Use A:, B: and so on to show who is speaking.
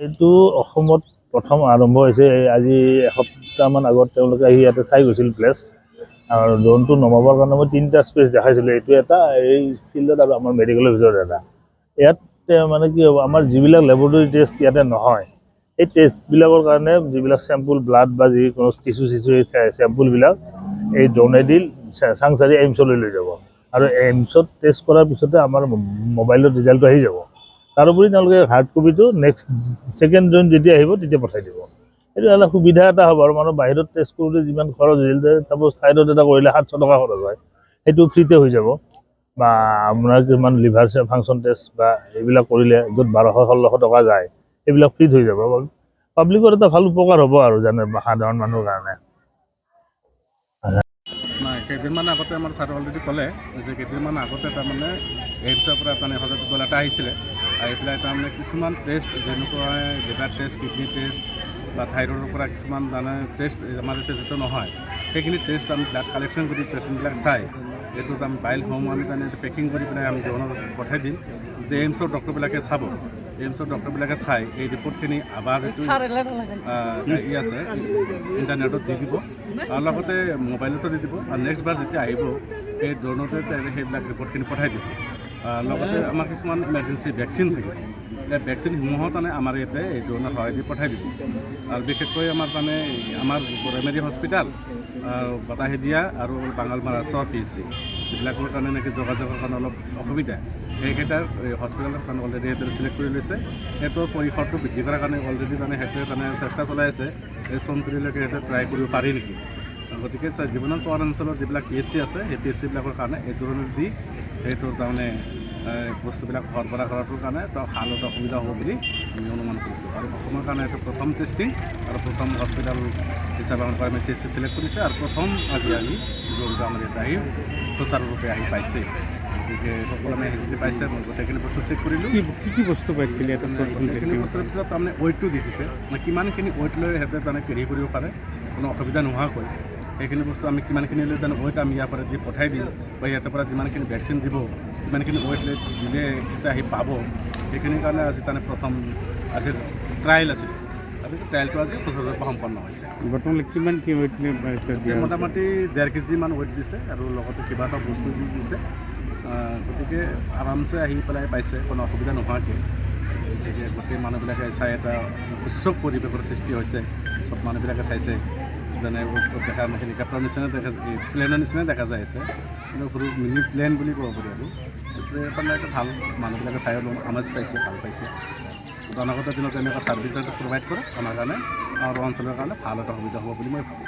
A: এইটো অসমত প্ৰথম আৰম্ভ হৈছে আজি এসপ্তাহমান আগত তেওঁলোকে আহি ইয়াতে চাই গৈছিল প্লেচ আৰু ড্ৰোনটো নমাবৰ কাৰণে মই 3টা স্পেচ দেখাইছিলোঁ। এইটো এটা, এই ফিল্ডত আৰু আমাৰ মেডিকেলৰ ভিতৰত এটা। ইয়াত মানে কি হ'ব, আমাৰ যিবিলাক লেবৰেটৰী টেষ্ট ইয়াতে নহয়, এই টেষ্টবিলাকৰ কাৰণে যিবিলাক চেম্পুল ব্লাড বা যিকোনো টিচু এই চেম্পুলবিলাক এই ড্ৰোনেদি চাংচাৰি এইমছলৈ লৈ যাব আৰু এইমছত টেষ্ট কৰাৰ পিছতে আমাৰ মোবাইলত ৰিজাল্টটো আহি যাব। তাৰোপৰি তেওঁলোকে হাৰ্ড কপিটো নেক্সট ছেকেণ্ড জইন যেতিয়া আহিব তেতিয়া পঠাই দিব। এইটো এটা সুবিধা এটা হ'ব আৰু মানুহ বাহিৰত টেষ্ট কৰোঁতে যিমান খৰচ হৈছিল, চাপ'জ থাইৰয়ড এটা কৰিলে 700 টকা খৰচ হয়, সেইটো ফ্ৰীতে হৈ যাব। বা আপোনাৰ কিমান লিভাৰ ফাংচন টেষ্ট বা এইবিলাক কৰিলে য'ত 1200-1600 টকা যায়, সেইবিলাক ফ্ৰীত হৈ যাব। পাব্লিকৰ এটা ভাল উপকাৰ হ'ব আৰু জানে সাধাৰণ মানুহৰ কাৰণে।
B: নাই, কেইদিনমান আগতে আমাৰ ছাৰে অলৰেডি ক'লে যে কেইদিনমান আগতে তাৰমানে এইমছৰ পৰা তাৰমানে সজাতি দল এটা আহিছিলে। আহি পেলাই তাৰমানে কিছুমান টেষ্ট যেনেকুৱা লিভাৰ টেষ্ট, কিডনী টেষ্ট বা থাইৰয়ডৰ পৰা কিছুমান তাৰমানে টেষ্ট আমাৰ ইয়াতে যিটো নহয়, সেইখিনি টেষ্ট আমি ব্লাড কালেকশ্যন কৰি পেচেণ্টবিলাক চাই এইটোত আমি বাইলসমূহ আমি তাৰমানে পেকিং কৰি পেলাই আমি ড্ৰোনত পঠাই দিম যে এইমছৰ ডক্টৰবিলাকে চাব। এইমছৰ ডক্টৰবিলাকে চাই এই ৰিপৰ্টখিনি আবাৰ যিটো আছে ইণ্টাৰনেটত দি দিব আৰু লগতে মোবাইলতো দি দিব আৰু নেক্সট বাৰ যেতিয়া আহিব সেই ড্ৰোনতে সেইবিলাক ৰিপৰ্টখিনি পঠাই দিব। লগতে আমাৰ কিছুমান ইমাৰ্জেঞ্চি ভেকচিন থাকে, এই ভেকচিনসমূহো তাৰমানে আমাৰ ইয়াতে এই ড্ৰোনৰ সহায় দি পঠাই দিব। আৰু বিশেষকৈ আমাৰ তাৰমানে আমাৰ প্ৰাইমেৰী হস্পিটেল বাতাহেদিয়া আৰু বাঙালমাৰা চৰ PHC যিবিলাকৰ কাৰণে নেকি যোগাযোগৰ কাৰণে অলপ অসুবিধা, সেইকেইটাৰ হস্পিটেলৰ কাৰণে অলৰেডি সিহঁতে চিলেক্ট কৰি লৈছে। সিহঁতৰ পৰিসৰটো বৃদ্ধি কৰাৰ কাৰণে অলৰেডি তাৰমানে সিহঁতে তাৰমানে চেষ্টা চলাই আছে এই চনতুলিলৈকে সিহঁতে ট্ৰাই কৰিব পাৰি নেকি। গতিকে যিমান চহৰ অঞ্চলত যিবিলাক PHC আছে সেই PHCবিলাকৰ কাৰণে এই ধৰণৰ দি সেইটোৰ তাৰমানে বস্তুবিলাক সৰবৰাহ কৰাটোৰ কাৰণে ভাল এটা সুবিধা হ'ব বুলি আমি অনুমান কৰিছোঁ। আৰু অসমৰ কাৰণে এইটো প্ৰথম টেষ্টিং আৰু প্ৰথম হস্পিটেল হিচাপে আমাৰ প্ৰাইমেৰী CHC চিলেক্ট কৰিছে আৰু প্ৰথম আজি ড্ৰোনটো আমাৰ ইয়াতে আহি সুচাৰুৰূপে আহি পাইছে। গতিকে সকলো আমি যদি পাইছে মই গোটেইখিনি বস্তু চেক কৰিলোঁ।
C: কি বস্তু পাইছিলে
B: সেইখিনি বস্তুৰ ভিতৰত তাৰমানে ৱেইটটো দেখিছে, মানে কিমানখিনি ৱেইট লৈ সিহঁতে তাৰমানে কেৰি কৰিব পাৰে কোনো অসুবিধা নোহোৱাকৈ। সেইখিনি বস্তু আমি কিমানখিনি লৈ তাৰমানে ৱেইট আমি ইয়াৰ পৰা দি পঠাই দিম বা সিহঁতৰ পৰা যিমানখিনি ভেকচিন দিব কিমানখিনি ৱেইট লৈ দিলে তেতিয়া আহি পাব, সেইখিনিৰ কাৰণে আজি তাৰমানে প্ৰথম আজি ট্ৰায়েল আছিল। তাৰপিছত ট্ৰায়েলটো আজি সুচাৰুৰূপে সম্পন্ন হৈছে।
C: বৰ্তমানে কিমান কি ৱেইট
B: মোটামুটি 1.5 কেজিমান ৱেইট দিছে আৰু লগতে কিবা এটা বস্তু দি দিছে। গতিকে আৰামছে আহি পেলাই পাইছে কোনো অসুবিধা নোহোৱাকৈ। গতিকে গোটেই মানুহবিলাকে চাই এটা উৎসৱ পৰিৱেশৰ সৃষ্টি হৈছে। চব মানুহবিলাকে চাইছে যেনে বস্তু দেখা হেলিকপ্টাৰৰ নিচিনা দেখা, প্লেনৰ নিচিনা দেখা যাই আছে, কিন্তু সৰু মিনি প্লেন বুলি ক'ব পাৰি আৰু এইটো ভাল মানুহবিলাকে চাই আমেজ পাইছে, ভাল পাইছে। অনাগত দিনত এনেকুৱা ছাৰ্ভিচ প্ৰভাইড কৰে আমাৰ কাৰণে আৰু অঞ্চলৰ কাৰণে ভাল এটা সুবিধা হ'ব বুলি মই ভাবোঁ।